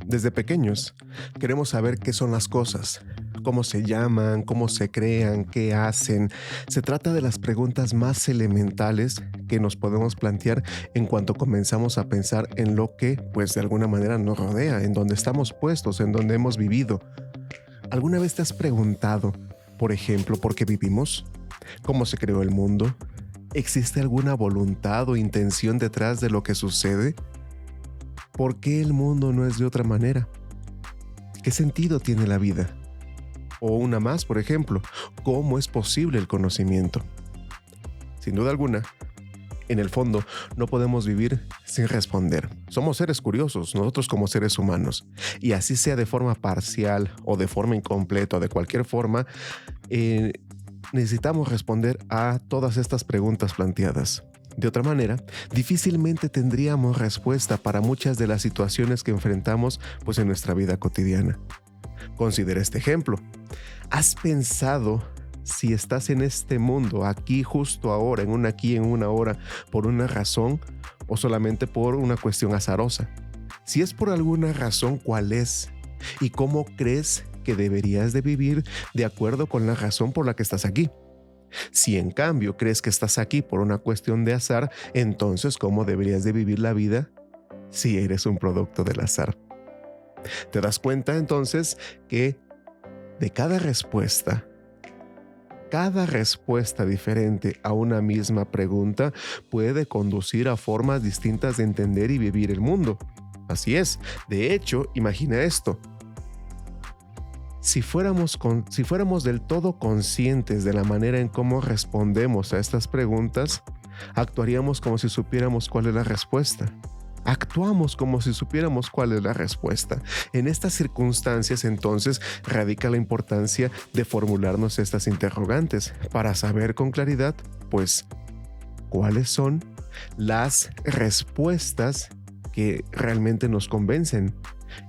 Desde pequeños, queremos saber qué son las cosas, cómo se llaman, cómo se crean, qué hacen. Se trata de las preguntas más elementales que nos podemos plantear en cuanto comenzamos a pensar en lo que, pues de alguna manera nos rodea, en donde estamos puestos, en donde hemos vivido. ¿Alguna vez te has preguntado, por ejemplo, por qué vivimos? ¿Cómo se creó el mundo? ¿Existe alguna voluntad o intención detrás de lo que sucede? ¿Por qué el mundo no es de otra manera? ¿Qué sentido tiene la vida? O una más, por ejemplo, ¿cómo es posible el conocimiento? Sin duda alguna, en el fondo, no podemos vivir sin responder. Somos seres curiosos, nosotros como seres humanos. Y así sea de forma parcial o de forma incompleta o de cualquier forma, eh, necesitamos responder a todas estas preguntas planteadas. De otra manera, difícilmente tendríamos respuesta para muchas de las situaciones que enfrentamos pues, en nuestra vida cotidiana. Considera este ejemplo. ¿Has pensado si estás en este mundo, aquí, justo ahora, en un aquí, en una hora, por una razón o solamente por una cuestión azarosa? Si es por alguna razón, ¿cuál es? ¿Y cómo crees que deberías de vivir de acuerdo con la razón por la que estás aquí? Si en cambio crees que estás aquí por una cuestión de azar, entonces ¿cómo deberías de vivir la vida si eres un producto del azar? ¿Te das cuenta entonces que de cada respuesta diferente a una misma pregunta puede conducir a formas distintas de entender y vivir el mundo? Así es. De hecho, imagina esto. Si fuéramos del todo conscientes de la manera en cómo respondemos a estas preguntas, actuaríamos como si supiéramos cuál es la respuesta. Actuamos como si supiéramos cuál es la respuesta. En estas circunstancias, entonces, radica la importancia de formularnos estas interrogantes para saber con claridad, pues, cuáles son las respuestas que realmente nos convencen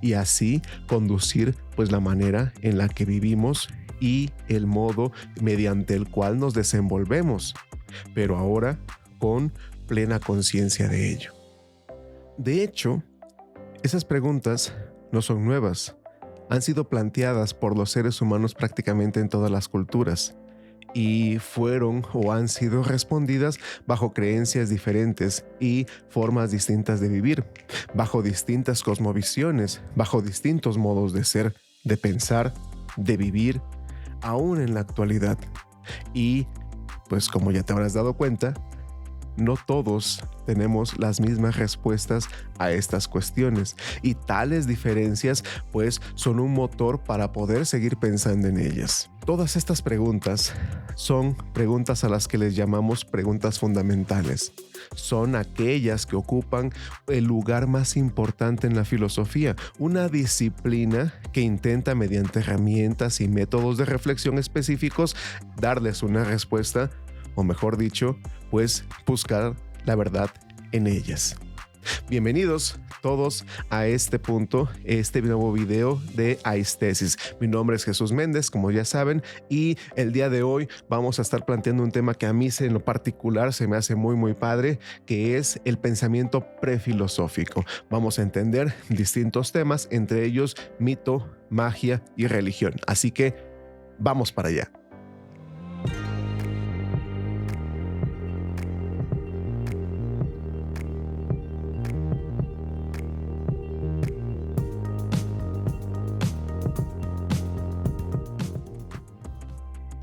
y así conducir pues la manera en la que vivimos y el modo mediante el cual nos desenvolvemos, pero ahora con plena conciencia de ello. De hecho, esas preguntas no son nuevas, han sido planteadas por los seres humanos prácticamente en todas las culturas y fueron o han sido respondidas bajo creencias diferentes y formas distintas de vivir, bajo distintas cosmovisiones, bajo distintos modos de ser, de pensar, de vivir, aún en la actualidad. Y, pues como ya te habrás dado cuenta, no todos tenemos las mismas respuestas a estas cuestiones y tales diferencias pues son un motor para poder seguir pensando en ellas. Todas estas preguntas son preguntas a las que les llamamos preguntas fundamentales. Son aquellas que ocupan el lugar más importante en la filosofía, una disciplina que intenta mediante herramientas y métodos de reflexión específicos darles una respuesta, o mejor dicho, pues buscar la verdad en ellas. Bienvenidos todos a este punto, este nuevo video de Aistesis. Mi nombre es Jesús Méndez, como ya saben, y el día de hoy vamos a estar planteando un tema que a mí en lo particular se me hace muy padre, que es el pensamiento prefilosófico. Vamos a entender distintos temas, entre ellos mito, magia y religión. Así que vamos para allá.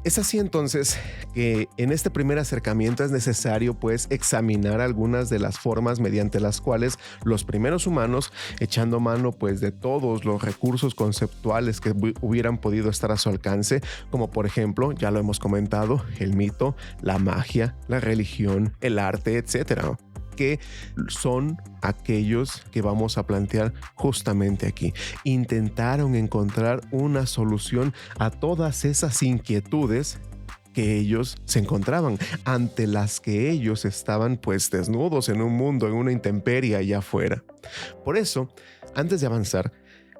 Es así entonces que en este primer acercamiento es necesario pues examinar algunas de las formas mediante las cuales los primeros humanos, echando mano pues de todos los recursos conceptuales que hubieran podido estar a su alcance, como por ejemplo, ya lo hemos comentado, el mito, la magia, la religión, el arte, etcétera, que son aquellos que vamos a plantear justamente aquí. Intentaron encontrar una solución a todas esas inquietudes que ellos se encontraban, ante las que ellos estaban pues desnudos en un mundo, en una intemperie allá afuera. Por eso, antes de avanzar,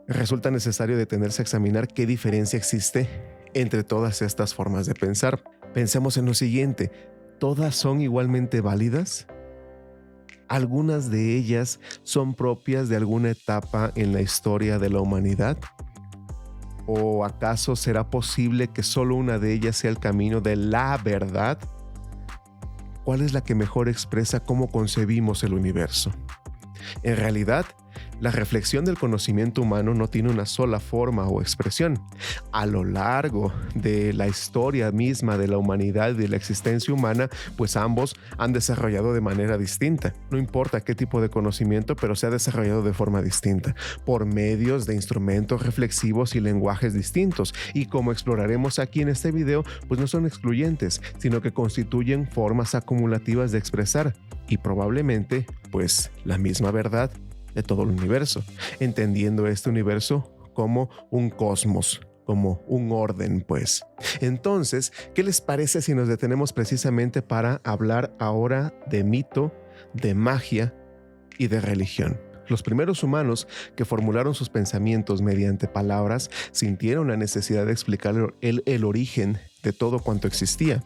resulta necesario detenerse a examinar qué diferencia existe entre todas estas formas de pensar. Pensemos en lo siguiente: ¿todas son igualmente válidas? ¿Algunas de ellas son propias de alguna etapa en la historia de la humanidad? ¿O acaso será posible que solo una de ellas sea el camino de la verdad? ¿Cuál es la que mejor expresa cómo concebimos el universo? En realidad, la reflexión del conocimiento humano no tiene una sola forma o expresión. A lo largo de la historia misma de la humanidad y de la existencia humana, pues ambos han desarrollado de manera distinta. No importa qué tipo de conocimiento, pero se ha desarrollado de forma distinta, por medios de instrumentos reflexivos y lenguajes distintos. Y como exploraremos aquí en este video, pues no son excluyentes, sino que constituyen formas acumulativas de expresar y probablemente, pues, la misma verdad de todo el universo, entendiendo este universo como un cosmos, como un orden, pues. Entonces, ¿qué les parece si nos detenemos precisamente para hablar ahora de mito, de magia y de religión? Los primeros humanos que formularon sus pensamientos mediante palabras sintieron la necesidad de explicar el origen de todo cuanto existía.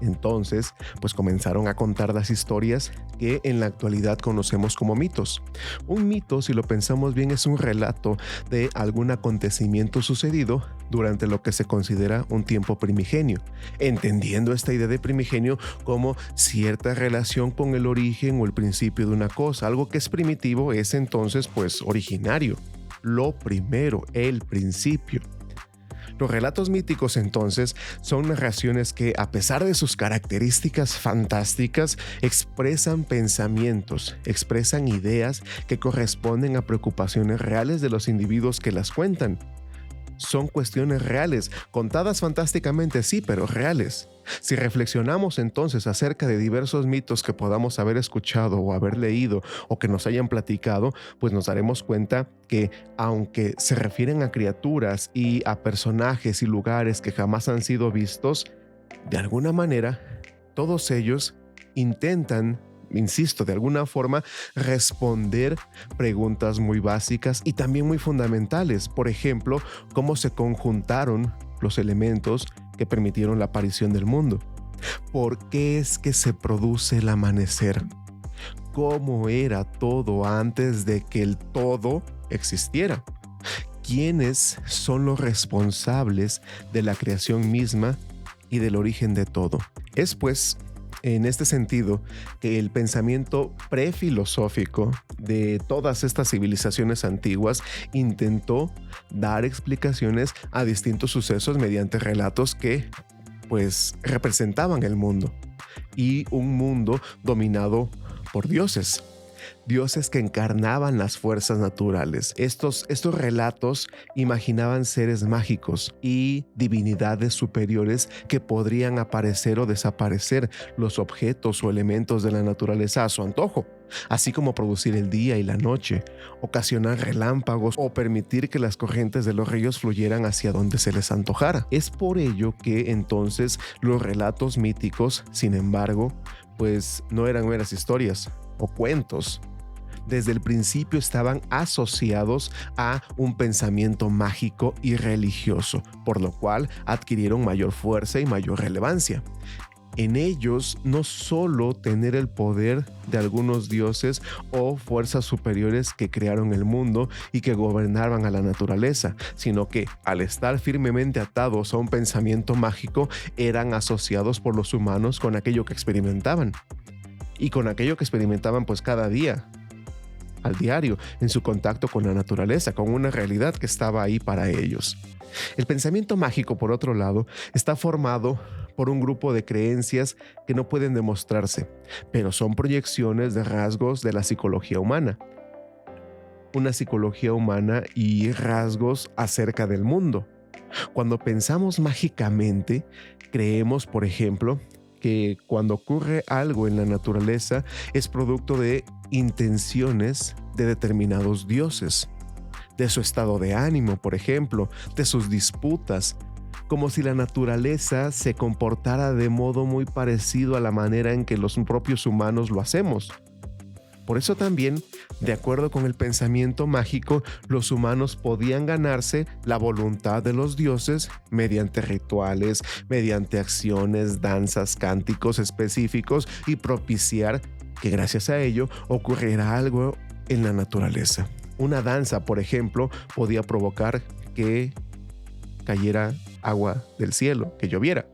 Entonces, pues comenzaron a contar las historias que en la actualidad conocemos como mitos. Un mito, si lo pensamos bien, es un relato de algún acontecimiento sucedido durante lo que se considera un tiempo primigenio, entendiendo esta idea de primigenio como cierta relación con el origen o el principio de una cosa. Algo que es primitivo es entonces pues originario, lo primero, el principio. Los relatos míticos entonces son narraciones que, a pesar de sus características fantásticas, expresan pensamientos, expresan ideas que corresponden a preocupaciones reales de los individuos que las cuentan. Son cuestiones reales, contadas fantásticamente, sí, pero reales. Si reflexionamos entonces acerca de diversos mitos que podamos haber escuchado o haber leído o que nos hayan platicado, pues nos daremos cuenta que, aunque se refieren a criaturas y a personajes y lugares que jamás han sido vistos, de alguna manera, todos ellos intentan, insisto, de alguna forma, responder preguntas muy básicas y también muy fundamentales. Por ejemplo, cómo se conjuntaron los elementos que permitieron la aparición del mundo. ¿Por qué es que se produce el amanecer? ¿Cómo era todo antes de que el todo existiera? ¿Quiénes son los responsables de la creación misma y del origen de todo? Es pues en este sentido que el pensamiento prefilosófico de todas estas civilizaciones antiguas intentó dar explicaciones a distintos sucesos mediante relatos que pues representaban el mundo, y un mundo dominado por dioses. Dioses que encarnaban las fuerzas naturales. Estos relatos imaginaban seres mágicos y divinidades superiores que podrían aparecer o desaparecer los objetos o elementos de la naturaleza a su antojo, así como producir el día y la noche, ocasionar relámpagos o permitir que las corrientes de los ríos fluyeran hacia donde se les antojara. Es por ello que entonces los relatos míticos, sin embargo, pues no eran meras historias o cuentos. Desde el principio estaban asociados a un pensamiento mágico y religioso, por lo cual adquirieron mayor fuerza y mayor relevancia. En ellos no solo tener el poder de algunos dioses o fuerzas superiores que crearon el mundo y que gobernaban a la naturaleza, sino que al estar firmemente atados a un pensamiento mágico, eran asociados por los humanos con aquello que experimentaban. Y con aquello que experimentaban pues cada día, al diario, en su contacto con la naturaleza, con una realidad que estaba ahí para ellos. El pensamiento mágico, por otro lado, está formado por un grupo de creencias que no pueden demostrarse, pero son proyecciones de rasgos de la psicología humana. Una psicología humana y rasgos acerca del mundo. Cuando pensamos mágicamente, creemos, por ejemplo, que cuando ocurre algo en la naturaleza es producto de intenciones de determinados dioses, de su estado de ánimo, por ejemplo, de sus disputas, como si la naturaleza se comportara de modo muy parecido a la manera en que los propios humanos lo hacemos. Por eso también, de acuerdo con el pensamiento mágico, los humanos podían ganarse la voluntad de los dioses mediante rituales, mediante acciones, danzas, cánticos específicos y propiciar que gracias a ello ocurriera algo en la naturaleza. Una danza, por ejemplo, podía provocar que cayera agua del cielo, que lloviera.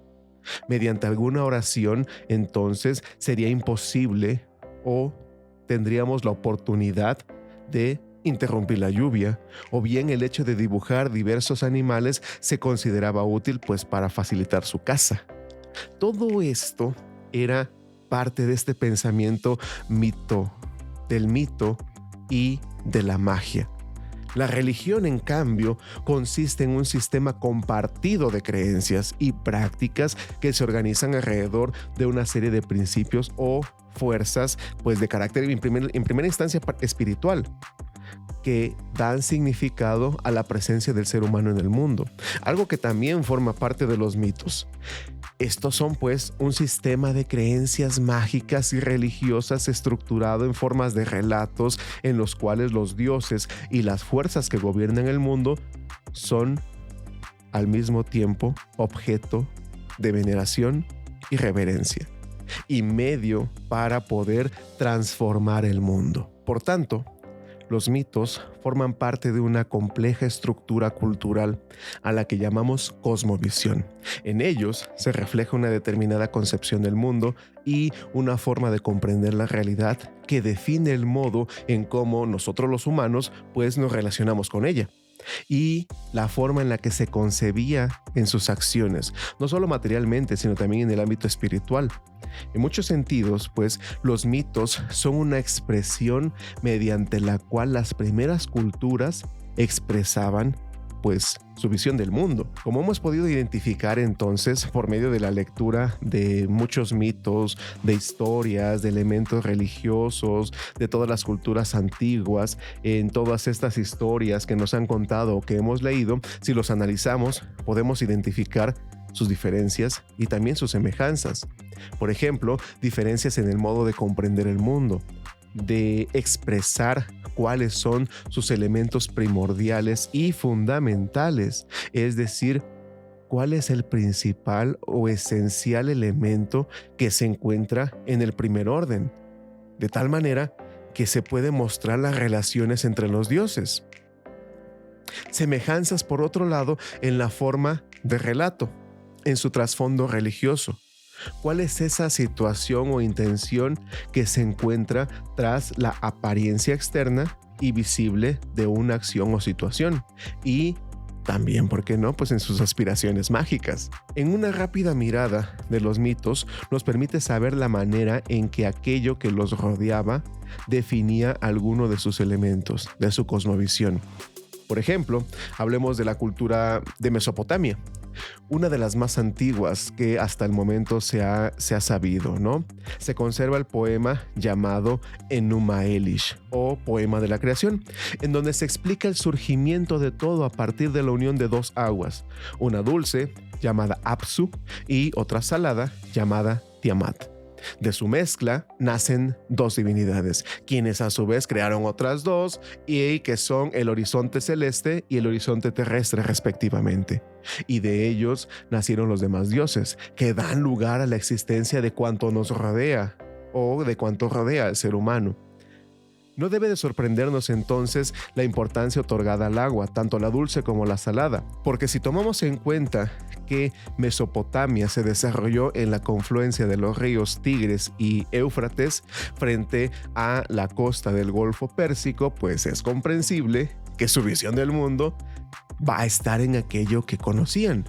Mediante alguna oración, entonces sería imposible o tendríamos la oportunidad de interrumpir la lluvia, o bien el hecho de dibujar diversos animales se consideraba útil pues para facilitar su caza. Todo esto era parte de este pensamiento del mito y de la magia. La religión, en cambio, consiste en un sistema compartido de creencias y prácticas que se organizan alrededor de una serie de principios o fuerzas, pues de carácter en primera instancia espiritual, que dan significado a la presencia del ser humano en el mundo, algo que también forma parte de los mitos. Estos son pues un sistema de creencias mágicas y religiosas estructurado en formas de relatos en los cuales los dioses y las fuerzas que gobiernan el mundo son al mismo tiempo objeto de veneración y reverencia y medio para poder transformar el mundo. Por tanto, los mitos forman parte de una compleja estructura cultural a la que llamamos cosmovisión. En ellos se refleja una determinada concepción del mundo y una forma de comprender la realidad que define el modo en cómo nosotros los humanos pues nos relacionamos con ella y la forma en la que se concebía en sus acciones, no solo materialmente, sino también en el ámbito espiritual. En muchos sentidos, pues, los mitos son una expresión mediante la cual las primeras culturas expresaban pues su visión del mundo. Como hemos podido identificar entonces por medio de la lectura de muchos mitos, de historias, de elementos religiosos, de todas las culturas antiguas, en todas estas historias que nos han contado o que hemos leído, si los analizamos, podemos identificar sus diferencias y también sus semejanzas. Por ejemplo, diferencias en el modo de comprender el mundo, de expresar cuáles son sus elementos primordiales y fundamentales, es decir, cuál es el principal o esencial elemento que se encuentra en el primer orden, de tal manera que se puede mostrar las relaciones entre los dioses. Semejanzas, por otro lado, en la forma de relato, en su trasfondo religioso. ¿Cuál es esa situación o intención que se encuentra tras la apariencia externa y visible de una acción o situación? Y también, ¿por qué no? Pues en sus aspiraciones mágicas. En una rápida mirada de los mitos nos permite saber la manera en que aquello que los rodeaba definía alguno de sus elementos, de su cosmovisión. Por ejemplo, hablemos de la cultura de Mesopotamia, una de las más antiguas que hasta el momento se ha sabido, ¿no? Se conserva el poema llamado Enuma Elish, o Poema de la Creación, en donde se explica el surgimiento de todo a partir de la unión de dos aguas, una dulce llamada Apsu y otra salada llamada Tiamat. De su mezcla nacen dos divinidades, quienes a su vez crearon otras dos y que son el horizonte celeste y el horizonte terrestre respectivamente. Y de ellos nacieron los demás dioses, que dan lugar a la existencia de cuanto nos rodea o de cuanto rodea al ser humano. No debe de sorprendernos entonces la importancia otorgada al agua, tanto la dulce como la salada, porque si tomamos en cuenta que Mesopotamia se desarrolló en la confluencia de los ríos Tigres y Éufrates frente a la costa del Golfo Pérsico, pues es comprensible que su visión del mundo va a estar en aquello que conocían.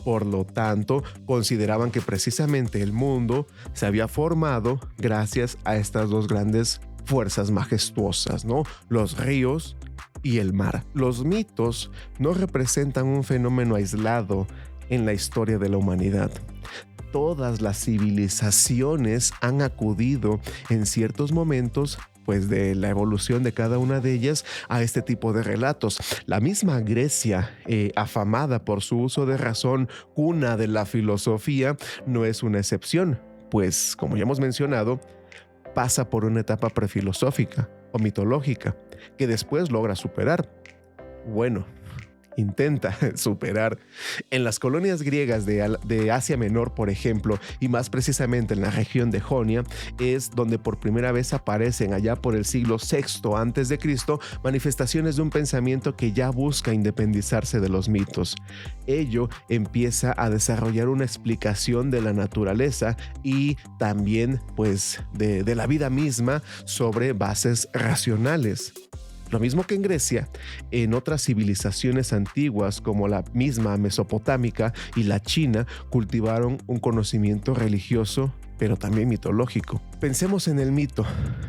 Por lo tanto, consideraban que precisamente el mundo se había formado gracias a estas dos grandes fuerzas majestuosas, ¿no? Los ríos y el mar. Los mitos no representan un fenómeno aislado en la historia de la humanidad. Todas las civilizaciones han acudido en ciertos momentos pues de la evolución de cada una de ellas a este tipo de relatos. La misma Grecia, afamada por su uso de razón, cuna de la filosofía, no es una excepción, pues como ya hemos mencionado, pasa por una etapa prefilosófica o mitológica que después logra superar. Bueno, intenta superar. En las colonias griegas de Asia Menor, por ejemplo, y más precisamente en la región de Jonia, es donde por primera vez aparecen allá por el siglo VI antes de Cristo manifestaciones de un pensamiento que ya busca independizarse de los mitos. Ello empieza a desarrollar una explicación de la naturaleza y también pues de la vida misma sobre bases racionales. Lo mismo que en Grecia, en otras civilizaciones antiguas como la misma mesopotámica y la china cultivaron un conocimiento religioso, pero también mitológico. Pensemos en el mito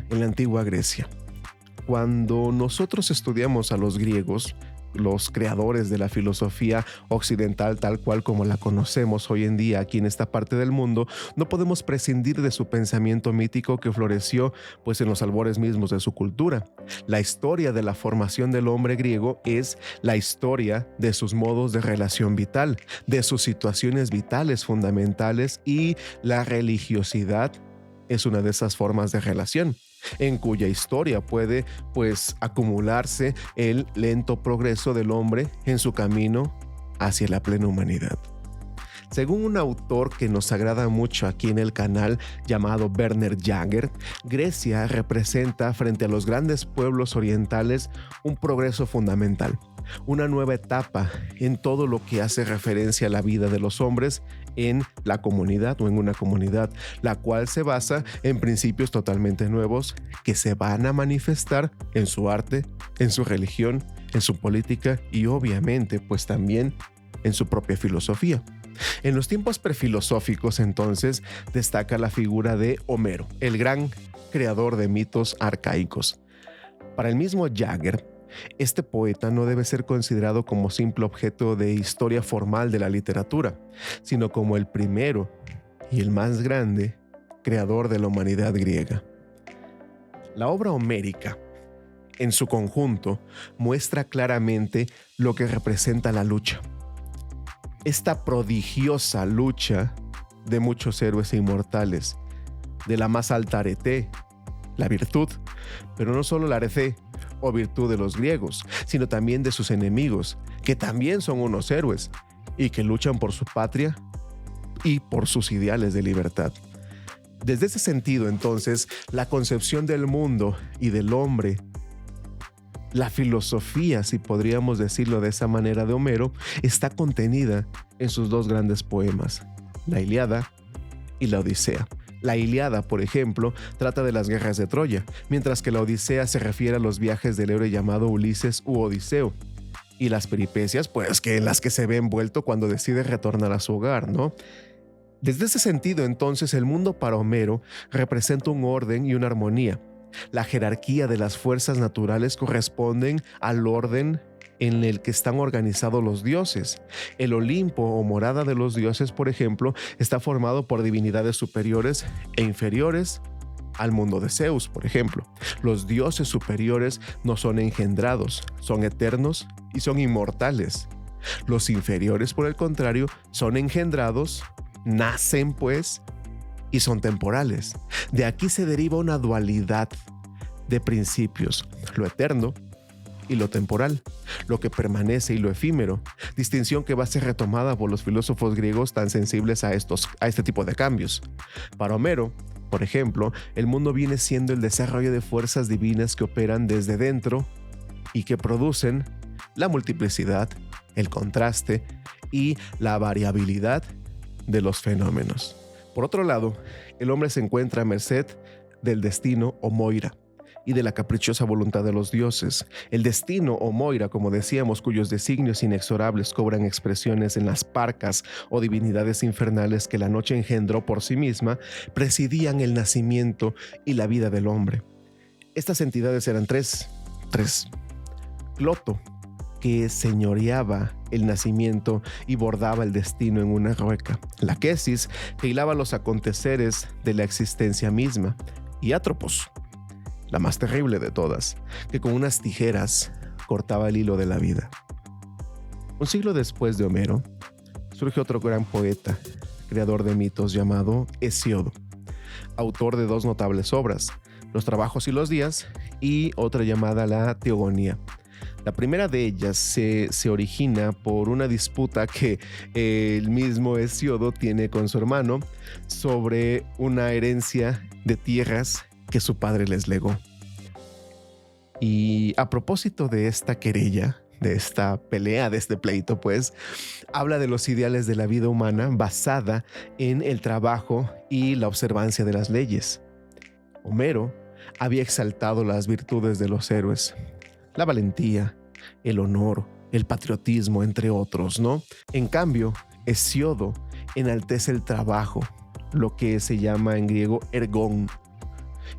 en la antigua Grecia. Cuando nosotros estudiamos a los griegos, los creadores de la filosofía occidental tal cual como la conocemos hoy en día aquí en esta parte del mundo, no podemos prescindir de su pensamiento mítico que floreció pues en los albores mismos de su cultura. La historia de la formación del hombre griego es la historia de sus modos de relación vital, de sus situaciones vitales fundamentales, y la religiosidad es una de esas formas de relación, en cuya historia puede pues acumularse el lento progreso del hombre en su camino hacia la plena humanidad. Según un autor que nos agrada mucho aquí en el canal llamado Werner Jaeger, Grecia representa frente a los grandes pueblos orientales un progreso fundamental, una nueva etapa en todo lo que hace referencia a la vida de los hombres en la comunidad o en una comunidad, la cual se basa en principios totalmente nuevos que se van a manifestar en su arte, en su religión, en su política y obviamente pues también en su propia filosofía. En los tiempos prefilosóficos entonces destaca la figura de Homero, el gran creador de mitos arcaicos. Para el mismo Jaeger, este poeta no debe ser considerado como simple objeto de historia formal de la literatura, sino como el primero y el más grande creador de la humanidad griega. La obra homérica, en su conjunto, muestra claramente lo que representa la lucha. Esta prodigiosa lucha de muchos héroes inmortales, de la más alta arete, la virtud, pero no solo la arete o virtud de los griegos, sino también de sus enemigos, que también son unos héroes y que luchan por su patria y por sus ideales de libertad. Desde ese sentido, entonces, la concepción del mundo y del hombre, la filosofía, si podríamos decirlo de esa manera, de Homero, está contenida en sus dos grandes poemas, la Ilíada y la Odisea. La Ilíada, por ejemplo, trata de las guerras de Troya, mientras que la Odisea se refiere a los viajes del héroe llamado Ulises u Odiseo, y las peripecias, pues, que en las que se ve envuelto cuando decide retornar a su hogar, ¿no? Desde ese sentido, entonces, el mundo para Homero representa un orden y una armonía. La jerarquía de las fuerzas naturales corresponden al orden en el que están organizados los dioses. El Olimpo o morada de los dioses, por ejemplo, está formado por divinidades superiores e inferiores al mundo de Zeus, por ejemplo. Los dioses superiores no son engendrados, son eternos y son inmortales. Los inferiores, por el contrario, son engendrados, nacen pues, y son temporales. De aquí se deriva una dualidad de principios, lo eterno y lo temporal, lo que permanece y lo efímero, distinción que va a ser retomada por los filósofos griegos tan sensibles a este tipo de cambios. Para Homero, por ejemplo, el mundo viene siendo el desarrollo de fuerzas divinas que operan desde dentro y que producen la multiplicidad, el contraste y la variabilidad de los fenómenos. Por otro lado, el hombre se encuentra a merced del destino o moira y de la caprichosa voluntad de los dioses. El destino o moira, como decíamos, cuyos designios inexorables cobran expresiones en las parcas o divinidades infernales que la noche engendró por sí misma, presidían el nacimiento y la vida del hombre. Estas entidades eran tres. Cloto, que señoreaba el nacimiento y bordaba el destino en una rueca. La Quesis, que hilaba los aconteceres de la existencia misma. Y Atropos, la más terrible de todas, que con unas tijeras cortaba el hilo de la vida. Un siglo después de Homero, surge otro gran poeta, creador de mitos llamado Hesiodo, autor de dos notables obras, Los Trabajos y los Días y otra llamada La Teogonía, La primera de ellas se origina por una disputa que el mismo Hesíodo tiene con su hermano sobre una herencia de tierras que su padre les legó. Y a propósito de esta querella, de esta pelea, de este pleito, pues, habla de los ideales de la vida humana basada en el trabajo y la observancia de las leyes. Homero había exaltado las virtudes de los héroes, la valentía, el honor, el patriotismo, entre otros, ¿no? En cambio, Hesíodo enaltece el trabajo, lo que se llama en griego ergón,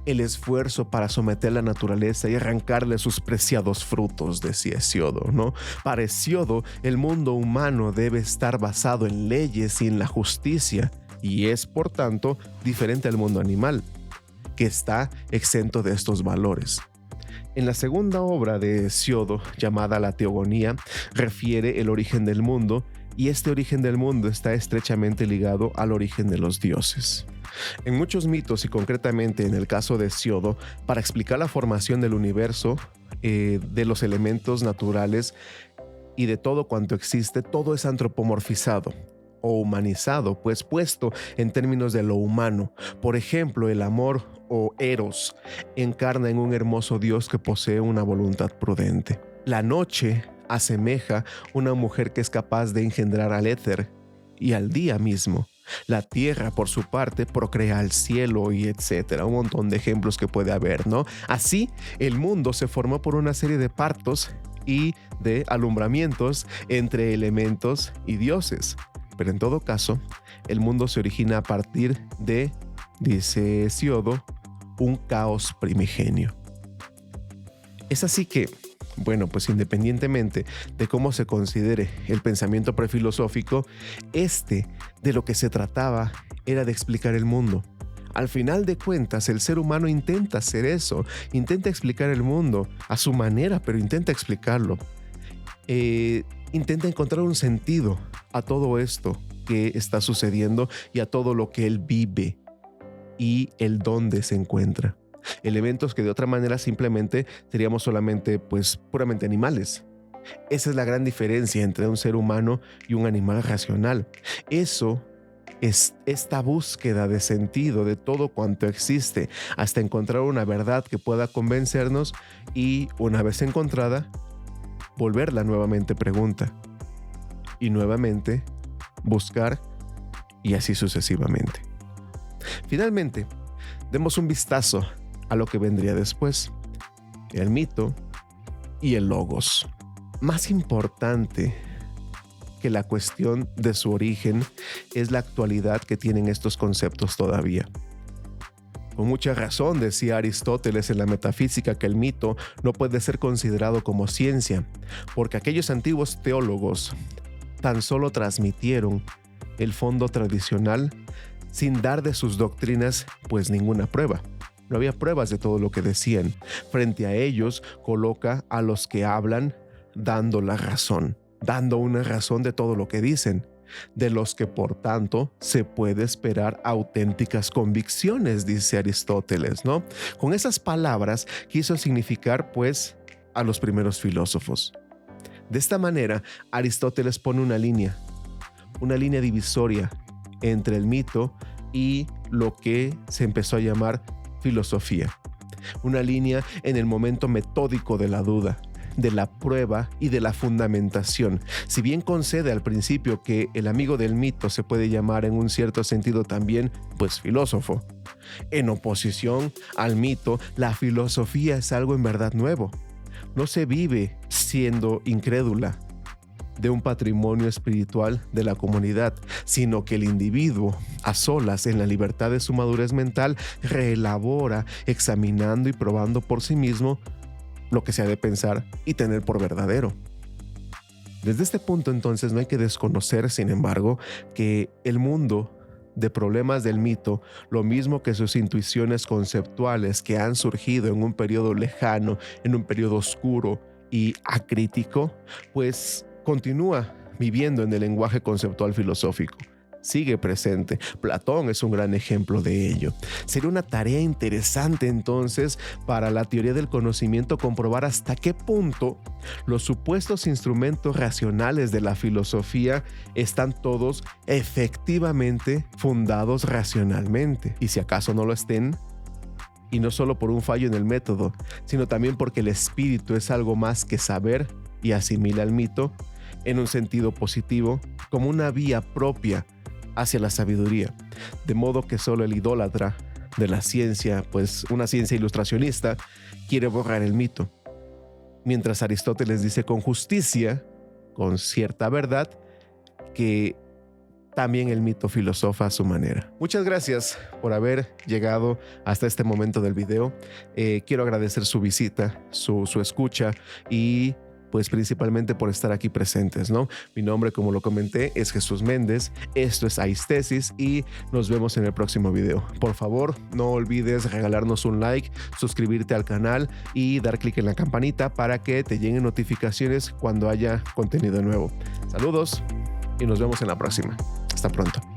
el esfuerzo para someter la naturaleza y arrancarle sus preciados frutos, decía Hesíodo, ¿no? Para Hesíodo, el mundo humano debe estar basado en leyes y en la justicia, y es, por tanto, diferente al mundo animal, que está exento de estos valores. En la segunda obra de Hesíodo, llamada La Teogonía, refiere el origen del mundo, y este origen del mundo está estrechamente ligado al origen de los dioses. En muchos mitos, y concretamente en el caso de Hesíodo, para explicar la formación del universo, de los elementos naturales y de todo cuanto existe, todo es antropomorfizado o humanizado, pues puesto en términos de lo humano. Por ejemplo, el amor o eros encarna en un hermoso Dios que posee una voluntad prudente. La noche asemeja una mujer que es capaz de engendrar al éter y al día mismo. La tierra, por su parte, procrea al cielo y etcétera. Un montón de ejemplos que puede haber, ¿no? Así, el mundo se formó por una serie de partos y de alumbramientos entre elementos y dioses. Pero en todo caso, el mundo se origina a partir de, dice Hesíodo, un caos primigenio. Es así que, bueno, pues independientemente de cómo se considere el pensamiento prefilosófico, de lo que se trataba era de explicar el mundo. Al final de cuentas, el ser humano intenta hacer eso, intenta explicar el mundo a su manera, pero intenta explicarlo. Intenta encontrar un sentido a todo esto que está sucediendo y a todo lo que él vive y el dónde se encuentra. Elementos que de otra manera simplemente seríamos solamente, pues, puramente animales. Esa es la gran diferencia entre un ser humano y un animal racional. Eso es esta búsqueda de sentido de todo cuanto existe hasta encontrar una verdad que pueda convencernos y, una vez encontrada, volverla nuevamente pregunta y nuevamente buscar y así sucesivamente. Finalmente, demos un vistazo a lo que vendría después, el mito y el logos. Más importante que la cuestión de su origen es la actualidad que tienen estos conceptos todavía. Con mucha razón decía Aristóteles en la Metafísica que el mito no puede ser considerado como ciencia, porque aquellos antiguos teólogos tan solo transmitieron el fondo tradicional sin dar de sus doctrinas pues ninguna prueba. No había pruebas de todo lo que decían. Frente a ellos coloca a los que hablan dando la razón, dando una razón de todo lo que dicen, de los que por tanto se puede esperar auténticas convicciones, dice Aristóteles, ¿no? Con esas palabras quiso significar pues a los primeros filósofos. De esta manera, Aristóteles pone una línea divisoria entre el mito y lo que se empezó a llamar filosofía. Una línea en el momento metódico de la duda, de la prueba y de la fundamentación. Si bien concede al principio que el amigo del mito se puede llamar en un cierto sentido también, pues filósofo. En oposición al mito, la filosofía es algo en verdad nuevo. No se vive siendo incrédula de un patrimonio espiritual de la comunidad, sino que el individuo, a solas, en la libertad de su madurez mental, reelabora, examinando y probando por sí mismo lo que se ha de pensar y tener por verdadero. Desde este punto, entonces, no hay que desconocer, sin embargo, que el mundo de problemas del mito, lo mismo que sus intuiciones conceptuales que han surgido en un periodo lejano, en un periodo oscuro y acrítico, pues continúa viviendo en el lenguaje conceptual filosófico. sigue presente. Platón es un gran ejemplo de ello. Sería una tarea interesante entonces para la teoría del conocimiento comprobar hasta qué punto los supuestos instrumentos racionales de la filosofía están todos efectivamente fundados racionalmente. Y si acaso no lo estén, y no solo por un fallo en el método, sino también porque el espíritu es algo más que saber y asimila el mito en un sentido positivo como una vía propia hacia la sabiduría, de modo que solo el idólatra de la ciencia, pues una ciencia ilustracionista, quiere borrar el mito, mientras Aristóteles dice con justicia, con cierta verdad, que también el mito filosofa a su manera. Muchas gracias por haber llegado hasta este momento del video. Quiero agradecer su visita, su escucha y pues principalmente por estar aquí presentes, ¿no? Mi nombre, como lo comenté, es Jesús Méndez. Esto es Aistesis y nos vemos en el próximo video. Por favor, no olvides regalarnos un like, suscribirte al canal y dar clic en la campanita para que te lleguen notificaciones cuando haya contenido nuevo. Saludos y nos vemos en la próxima. Hasta pronto.